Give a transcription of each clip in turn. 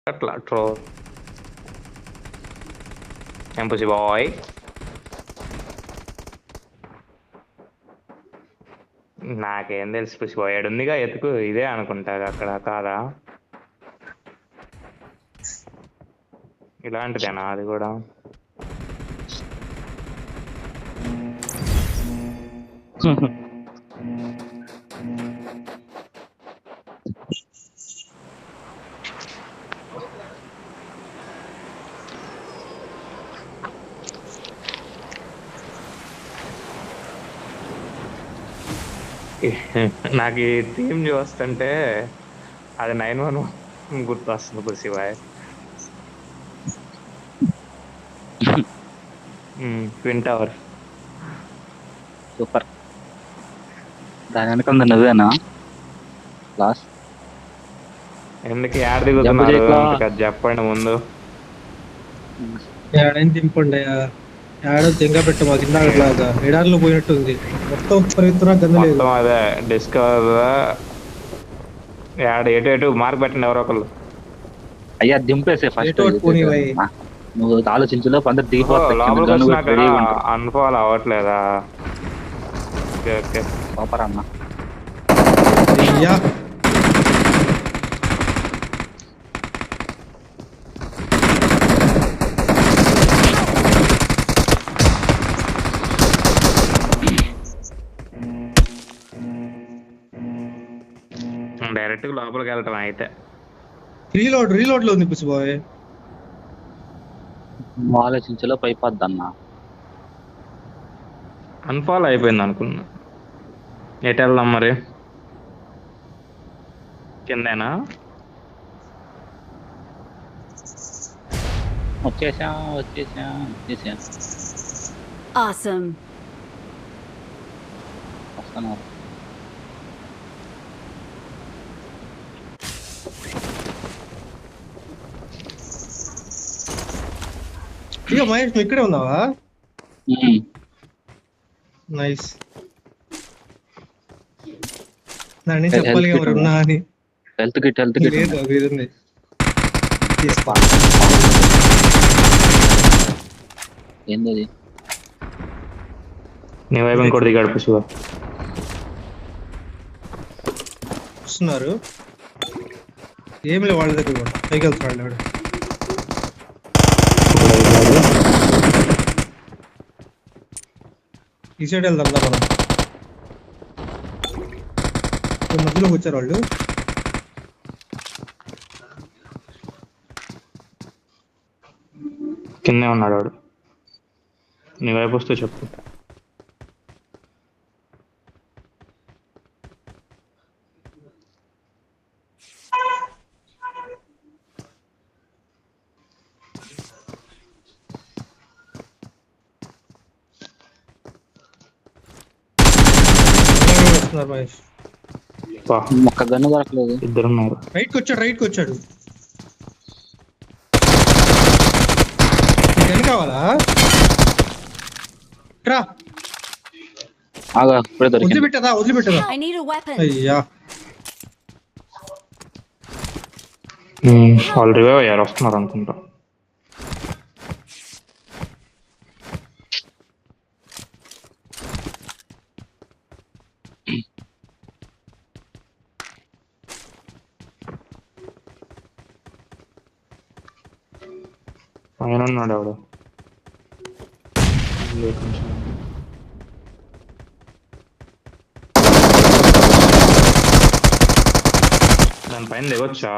అట్లా troll ఎంపసి bye. నాకేం తెలుసు పుసి బాయ్ ఉందిగా ఎతుకు ఇదే అనుకుంటా అక్కడ కాదా ఇలాంటిదేనా అది కూడా. నాకు ఈ థీమ్ చూస్తుంటే అది 911 గుర్తు వస్తుంది పుసి బాయ్. Twin tower. సూపర్. దాని వెనక నువ్వేనా క్లాస్? ఎందుకు యాడ దిగుతున్నారు అది చెప్పండి ముందు. ఏడైనా దింపండి ఏడో తెంగ పెట్ట మా కిందలాగా ఎడారిలో పోయినట్టుంది మొత్తం పరిగెత్తున్నా గంద లేదు. మొత్తం అదే డిస్కవర్ యాడ ఎటు మార్క్ పెట్టండి ఎవరో ఒకళ్ళు. అయ్యా దింపేసే ఫస్ట్. నువ్వు ఆలోచించలో అందరు లోపలికి వచ్చినాక అన్ఫాలో అవ్వట్లేదా? ఓకే ఓకే సూపర్ అన్న. అయ్యా డైరెక్ట్ లోపలికి వెళ్ళటం అయితే. రీలోడ్ లో ఉంది పుసిబాయ్. నువ్వు ఆలోచించలో పైపోద్దన్న. అన్ఫాలో అయిపోయింది అనుకున్నా. ఎటు వెళ్దాం మరి? కిందేనా? వచ్చేసా. Awesome. వస్తాను. ఇక మహేష్ నువ్వు ఇక్కడే ఉన్నావా? నైస్. దాన్ని చెప్పాలి ఎవరు ఉన్నా అని. హెల్త్ కిట్ లేదు వీరుంది. ఏంది నీ వైపు ఇంకోటి దిగాడు పుష్ప. వస్తున్నారు ఏమి లే వాళ్ళ దగ్గర కూడా పైకి వెళ్తున్నాడు. ఈ సైడ్ వెళ్దాం మనం. మధ్యలోకి వచ్చారు వాళ్ళు. కిందే ఉన్నాడు వాడు. నీ వైపు వస్తే చెప్పు. వస్తున్నారు మహేష్. ఒక్క గన్ను దొరకలేదు. ఇద్దరున్నారు. రైట్కి వచ్చాడు. గన్ కావాలా? రా ఆగా ఇప్పుడే దొరికింది. వదిలిపెట్టదా? I need a weapon. అయ్యా వాళ్ళు రివైవ్ అయ్యారు వస్తున్నారు అనుకుంటా. పైన ఉన్నాడు ఎవడు. దాని పైన దిగొచ్చా?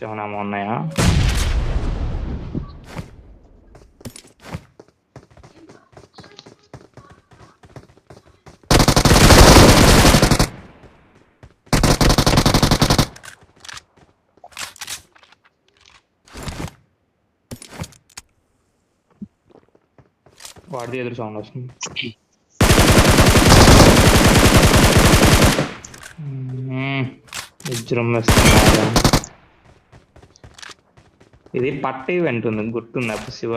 ఏమన్నా ఉన్నాయా? వాడిది ఎదురు సౌండ్ వస్తుంది. విజృంభిస్తున్నా. ఇది పట్ట ఈవెంట్ ఉంది గుర్తుందా శివ?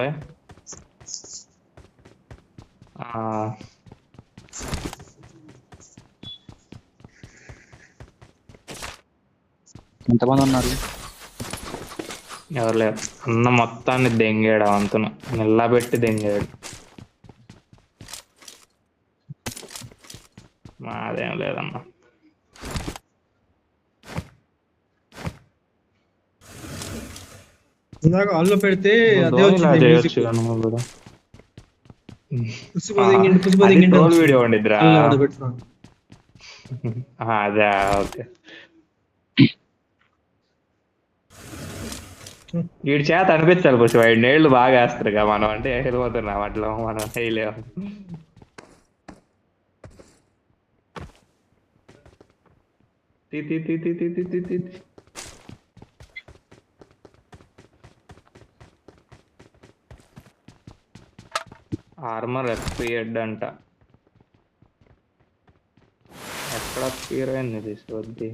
ఎంతమంది ఉన్నారు? ఎవరు లేరు. అన్న మొత్తాన్ని దెంగాడు అవంతును, నిల్లబెట్టి దెంగాడు. మాదేం లేదన్న. ఇందాక హాల్లో పెడితే అదే ధోని ఇలా వచ్చింది చేయొచ్చు మ్యూజిక్. నువ్వు కూడా. పుష్ప దింగిండి ట్రోల్ వీడియో ఉండిద్దిరా. పెట్టున్నాను. అదే ఓకే. వీడి చేత అనిపించాలి పుష్ప, వాడి నీళ్లు బాగా వేస్తారుగా, మనం అంటే వెళ్ళిపోతున్నాం అట్లా, మనం వేయలేము. తీ తీ తీ తీ తీ తీ తీ తీ. ఆర్మర్ ఎక్స్పీరియడ్ అంట. ఎక్కడ ఎక్స్పీర్ అయింది తీసుకొద్ది.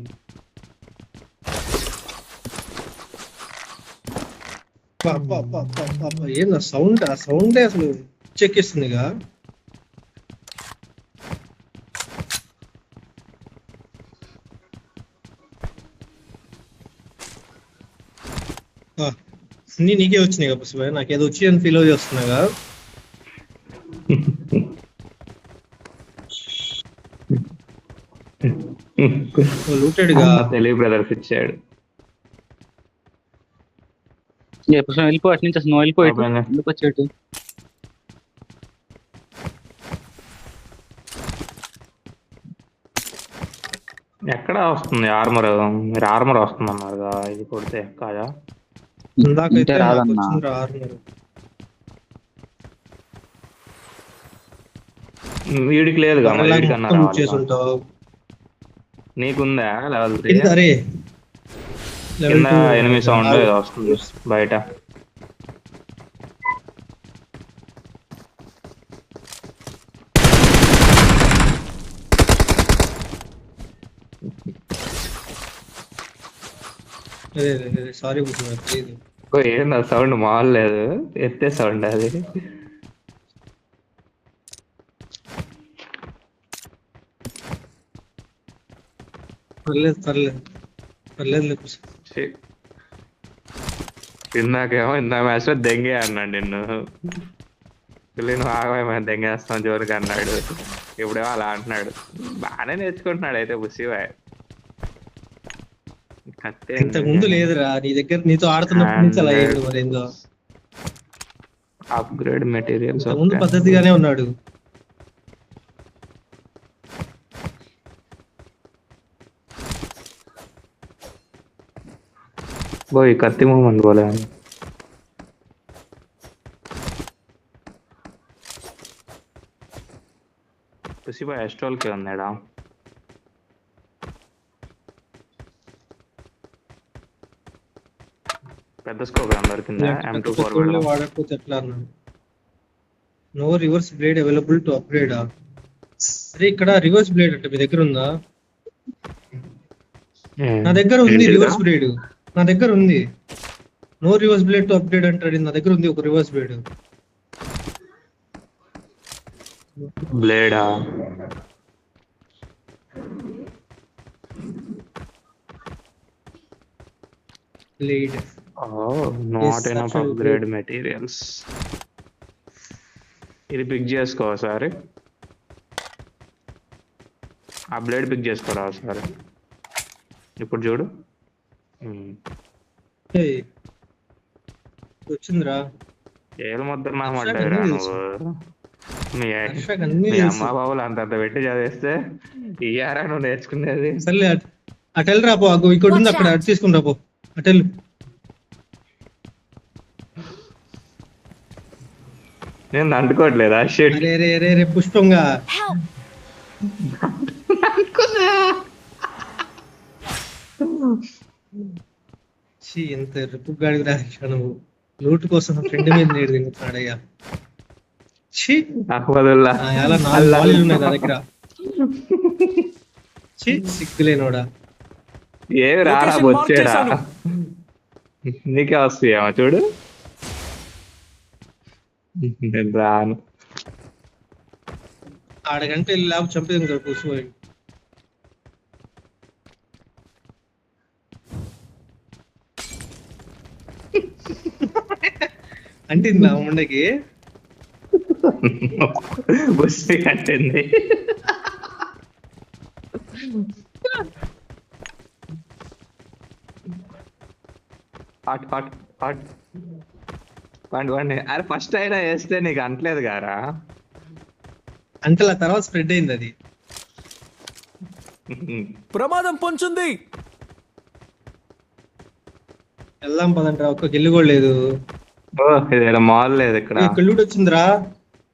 ఏందా సౌండ్? ఆ సౌండే అసలు చెక్కిస్తుందిగా. అన్నీ నీకే వచ్చినాయి కదా పుష్ప, నాకేదో వచ్చి అని ఫీల్ చేస్తున్నాగా. లూటెడ్గా తెలుగు బ్రదర్స్ ఇచ్చాడు. ఎప్పుడు వెళ్ళిపో అటు నుంచి, అసలు నువ్వు వెళ్ళిపో. ఇటు అవునా? ఎందుకు వచ్చేటు? ఎక్కడ వస్తుంది ఆర్మర్? మీరు ఆర్మర్ వస్తుంది అన్నారుగా, ఇది కొడితే కాదా? ఇందాకైతే ఇంతే నాకు రాదన్నా. వచ్చిందిరా ఆర్మర్. వీడికి లేదుగా, మరి మరలా వీడికన్నా మొత్తం రావాలి. చేసుంటావు. నీకుందా లెవెల్ 3? కింద అరే కింద ఎనిమిది సౌండ్ ఏదో వస్తుంది బయట. సారీ తెలియదు. ఏంది ఆ సౌండ్? మామూలు లేదు, ఎత్తే సౌండ్ అది. పర్లేదు. ఛీ. ఇందాకేమో ఇందా మ్యాచ్ లో దెంగే అన్నాడు నిన్ను. నువ్వు ఆగమేమో దెంగేస్తాం జోరుగా అన్నాడు. ఇప్పుడేమో అలా అంటున్నాడు. బాగానే నేర్చుకుంటున్నాడు అయితే బుసిబాయ్. కత్తే ఇంతకు ముందు లేదురా నీ దగ్గర, నీతో ఆడుతున్నప్పటి నుంచి అలా అయ్యాడు. మరి ఏందో అప్గ్రేడ్ మెటీరియల్స్. ముందు పద్ధతిగానే ఉన్నాడు. పోయి కత్తి మూమెంట్ పోలే. బుసిబాయ్ ఎస్ట్రోల్ కి ఉన్నాడా? పెద్ద స్కోప్ అందరి కింద M24 వాడకపోతే ఎట్లా అన్నాడు. No reverse blade available to upgrade. అరే ఇక్కడ రివర్స్ బ్లేడ్ అంటే మీ దగ్గర ఉందా? నా దగ్గర ఉంది రివర్స్ బ్లేడ్. నా దగ్గర ఉంది. No reverse blade to upgrade అంటాడు. నా దగ్గర ఉంది ఒక రివర్స్ బ్లేడ్. బ్లేడా? Blade not enough upgrade materials. ఇది పిక్ చేసుకో సారీ. ఆ బ్లేడ్ పిక్ చేసుకోరా సారీ. ఇప్పుడు చూడు. వచ్చిందిరా. ఏళ్ళు మొత్తం మాట్లాడారా నువ్వు? మీ అమ్మ బాబులు అంతంత పెట్టి చదివేస్తే ఇయ్యారా నువ్వు నేర్చుకునేది? సర్లే అటెల్ రాపో. ఇక్కడ ఉంది, అక్కడ అటు తీసుకుని రాపో. అటెల్ నేను అంటుకోవట్లేదా? షెట్ రే పుష్పంగా ఎంత రిపు గాడికి రాశా నువ్వు. లూటు కోసం ఫ్రెండ్ మీద నేడు తింటున్నాడయ్యా. ఉన్నాయి నా దగ్గర. సిగ్గులేనోడా. ఏమి రారా వచ్చేడా? నీకే వస్తాయేమో చూడు. నేను రాను. ఆడగంట వెళ్ళి లేపు చంపేది కదా కూర్చోయి. అంటింది నా ముండకి. బుస్సి కట్టింది. Hot hot hot. వండి వండి. అరే ఫస్ట్ అయినా వేస్తే నీకు అంటలేదు గారా. అంటే ఆ తర్వాత స్ప్రెడ్ అయింది అది. ప్రమాదం పొంచుంది. వెళ్దాం పదంటారా, ఒక్క గిల్లు కూడా లేదు. ఓ ఇది మాల్ లేదు ఇక్కడ. ఇక్కడ లూట్ వచ్చిందిరా.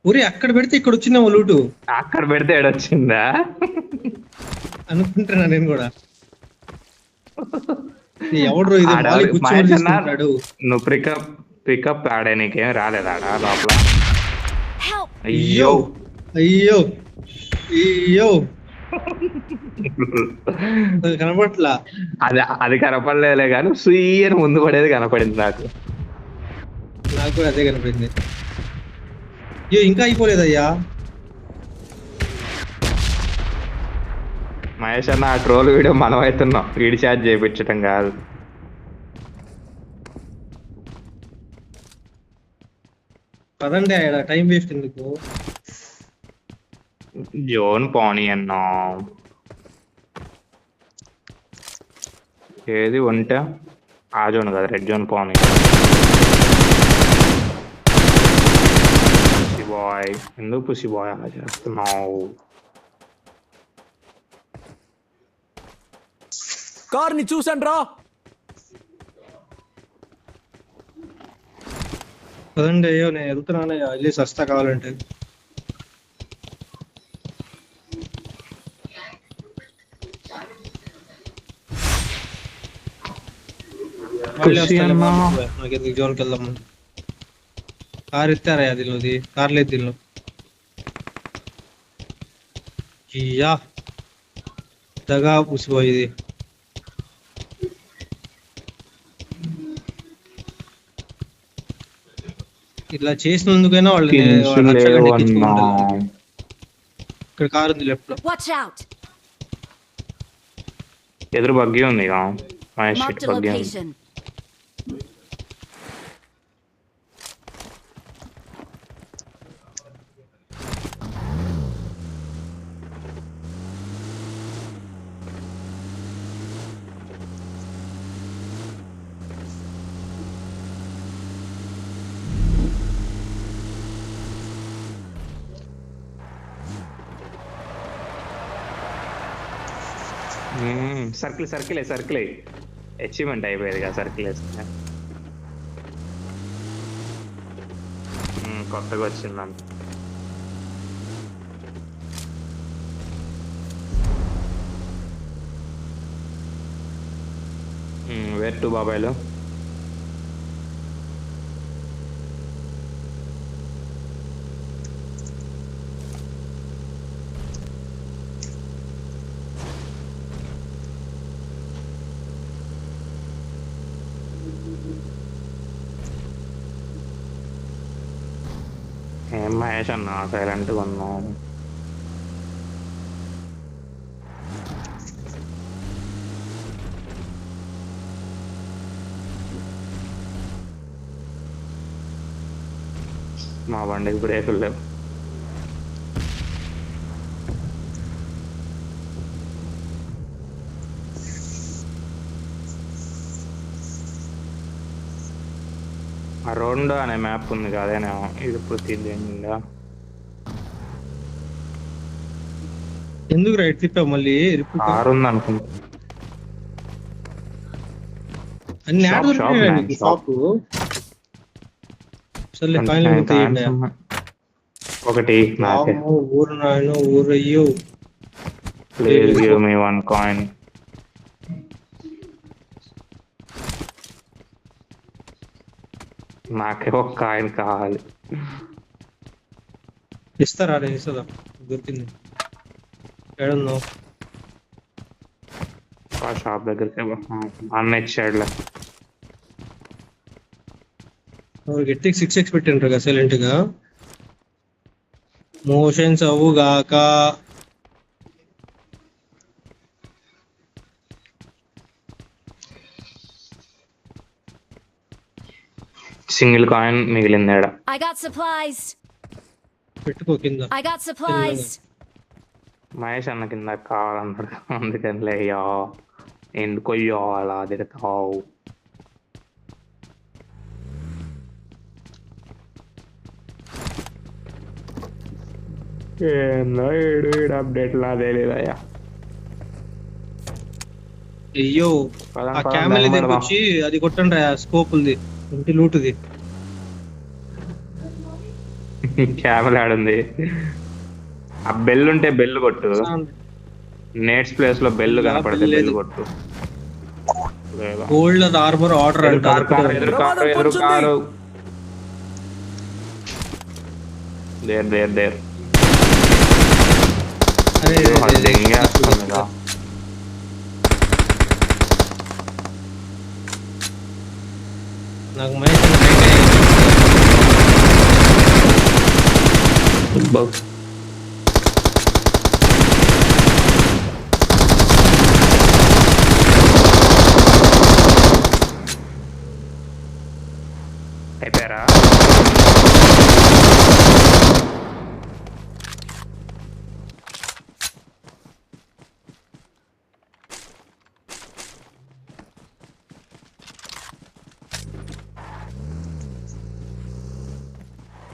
ఊరి అక్కడ పెడితే ఇక్కడ వచ్చిందేమో లూటు అక్కడ పెడితే ఏడొచ్చిందా అనుకుంటున్నా నేను కూడా. ఎవడు ఇది ఆడ మాలి కూర్చొని మహేష్ అన్న, తీసుకుంటాడు. నువ్వు పికప్ ఆడే నీకేం రాలేదాడా లోపల? Help! అయ్యో అయ్యో అయ్యో అది కనపట్లా. అది కనపడలేదులే కానీ సుయ్యని ముందు పడేది కనపడింది నాకు. నాకు కూడా అదే కనపడింది. అయ్యో ఇంకా అయిపోలేదయ్యా. మహేష్ అన్న ఆ ట్రోల్ వీడియో మనం అవుతున్నాం, వీడి ఛార్జ్ చేయించటం కాదు. పదండి ఆడ టైం వేస్ట్ ఎందుకు. జోన్ పోనీ అన్నా. ఏది ఉంటే ఆ జోన్ కదా, రెడ్ జోన్ పోనీ. బాయ్ ఎందుకు పుసి బాయ్ అలా చేస్తున్నావు? కార్ని చూసాను రా. పదండి అయ్యో నేను వెళ్తున్నానయ్యా, వెళ్ళి సస్తా కావాలంటే. మళ్ళీ వస్తాలే, నాకు ఎందుకు జోన్కి వెళ్దాము. కార్ ఎత్తారయ్యా దీనిలోది, కార్ లేదు దీనిలో. ఇయ్యా దగా పూసిపోయేది. ఇట్లా చేసినందుకైనా వాళ్ళని లక్ష గంట ఎక్కించుకుంటారు. ఇక్కడ కారు ఉంది లెఫ్ట్ లో. Watch out! ఎదురు బగ్గి ఉంది ఇక. మహేష్ Marked a బగ్గి ఉంది. location. సర్కిల్ అచీవ్మెంట్ అయిపోయేది కదా సర్కిల్ వేస్తే. కొత్తగా వచ్చిందంట. వేర్ టు బాబాయ్లు. ఏం మహేష్ అన్న సైలెంట్గా ఉన్నాం. మా బండికి బ్రేకులు లేవు. ఆ రోండో అనే మ్యాప్ ఉంది కదేనేమో ఇది. ఇప్పుడు తీద్దా ఎందుకు రైట్ తిప్పావు మళ్ళీ? కారు ఉంది అనుకుంటా. అన్ని యాడ్ షాప్ దొరికినాయా నీకు షాపు? సర్లే ఫైనల్ ఒకటి నాకే. ఊరు నాయన ఊరు అయ్యో. Please give me 1 coin. నాకే ఒక కాయిన్ కావాలి. ఇస్తారా? ఇస్తుందా? దొరికింది. ఏడున్నావు? ఆ షాప్ దగ్గరికి అన్న ఇచ్చాడులే. గట్టికి 6x పెట్టిండ్రు కదా సైలెంట్ గా. మోషన్స్ అవ్వుగాక. సింగిల్ కాయిన్ మిగిలింది ఆడ. I got supplies. పెట్టుకో కింద. I got supplies. మహేష్ అన్న కింద కావాలన్నాడు అందుకని అయ్యా ఎందుకయ్యో అలా తిడతావు. ఏందో ఏడు అప్డేట్ లా తెలియదయ్యా. అయ్యో ఆ క్యామెల్ దగ్గరికి వచ్చి అది కొట్టండి స్కోప్ ఉంది ఇంటి లూటుది. క్యామెల్ ఆడుంది. ఆ బెల్ ఉంటే బెల్ కొట్టు. నేట్స్ ప్లేస్ లో బెల్ కనపడితే బెల్ కొట్టు. గోల్డ్ ఆర్మర్ ఆర్డర్ అంటే ఎదురు కారు దేర్ అరే దెంగేస్తుందిగా. నాకు మహేష్ అయిపోయారా?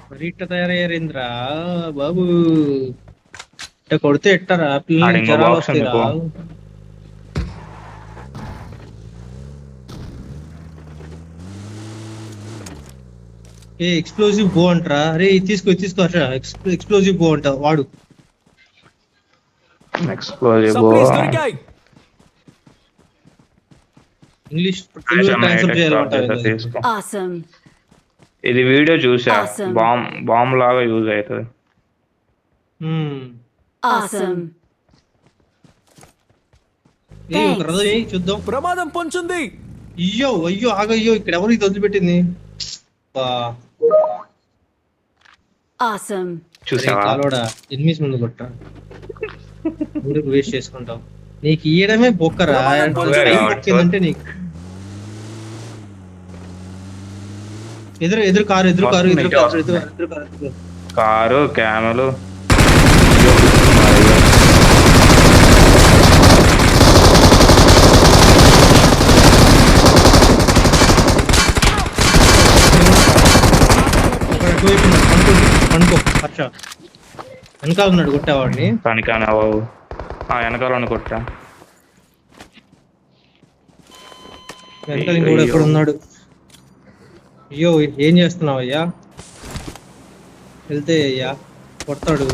మరి ఇట్ట తయారయ్యారేంద్రా బాబు. ఇట్ట కొడితే ఎట్టరా పిల్లలు ఆడింగో జ్వరాలు box వస్తాయిరా. అనుకో. ఏ ఎక్స్ప్లోజివ్ బో అంటరా. అరే ఇది తీసుకో హర్ష. ఎక్స్ప్లోజివ్ బో అంట వాడు. ఎక్స్ప్లోజివ్ సప్లీస్ దొరికాయి. ఇంగ్లీష్ తెలుగు ట్రాన్స్ఫర్ చేయాలంట. తీసుకో. Awesome. ఇది వీడియో చూసా. Awesome. బాంబ్ లాగా యూజ్ అవుతుంది. Awesome. చూద్దాం. ప్రమాదం పొంచుంది. అయ్యో ఆగయ్యో ఇక్కడ ఎవరు ఇది వదిలిపెట్టింది. Awesome. చూసావా? ఎనిమిస్ ముందు కొట్ట ముందుకు వేస్ట్ చేసుకుంటాం. నీకు ఇయ్యడమే బొక్కరా. అంటే నీకు ఎదురు కారు కారు క్యామెలు అనుకో హర్ష వెనకాల ఉన్నాడు కొట్టావాడిని. పనికానే బాబు వెనకాల కొట్టా. వెనకాల ఇంకోడు ఎక్కడ ఉన్నాడు. అయ్యో ఏం చేస్తున్నావు అయ్యా. వెళ్తే అయ్యా కొడతాడు.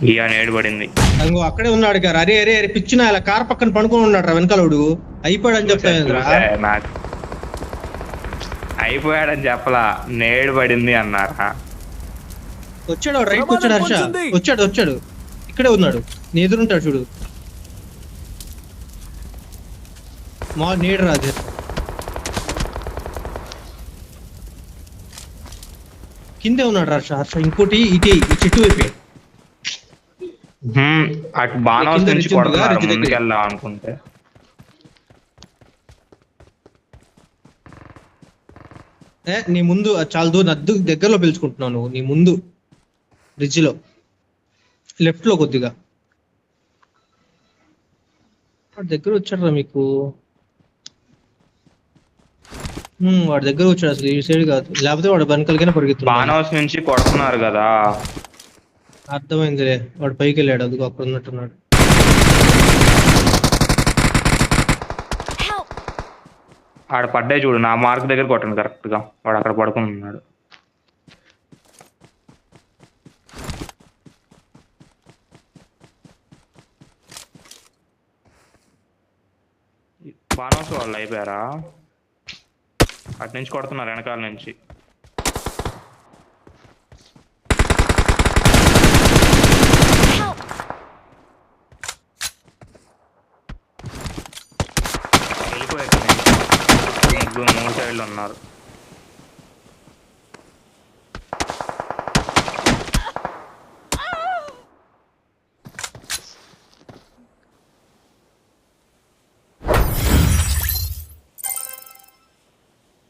ఇక నేడు పడింది. అంగో అక్కడే ఉన్నాడు గారు. అరే పిచ్చిన ఇలా కార్ పక్కన పడుకొని ఉన్నాడు రా వెనకాలోడు. అయిపోయాడని చెప్తాను. నాకు అయిపోయాడని చెప్పలా, నేడు పడింది అన్నారా. వచ్చాడు రైట్ వచ్చాడు హర్ష. వచ్చాడు ఇక్కడే ఉన్నాడు. నీ ఎదురుంటాడు చూడు. మా నీడు రాజు కిందే ఉన్నాడు హర్ష. ఇంకోటి ఇటే ఈ చెట్టు వైపే. అటు బాణం నుంచి కొడుతున్నారు ముందుకెళ్దాం అనుకుంటే. నీ ముందు చాలా దూరం నద్దు దగ్గరలో పిలుచుకుంటున్నావు నువ్వు. నీ ముందు బ్రిడ్జ్ లో లెఫ్ట్ లో కొద్దిగా దగ్గర వచ్చాడు మీకు. వాడి దగ్గర వచ్చాడు అసలు ఈ సైడ్ కాదు. లేకపోతే వాడు వెనకాలకైనా పరిగెత్తున్నాడు. బాణం నుంచి కొడుతున్నారు కదా. అర్థమైందిలే. వాడు పైకి వెళ్ళాడు. అదిగో అక్కడ ఉన్నట్టున్నాడు. ఆడ పడ్డాయి చూడు. నా మార్క్ దగ్గర కొట్టండి కరెక్ట్ గా. వాడు అక్కడ పడుకుని ఉన్నాడు. బాణోస్ వాళ్ళు అయిపోయారా? అటు నుంచి కొడుతున్నారు వెనకాల నుంచి. వెళ్ళిపోయారు. 3 సైడ్లు ఉన్నారు.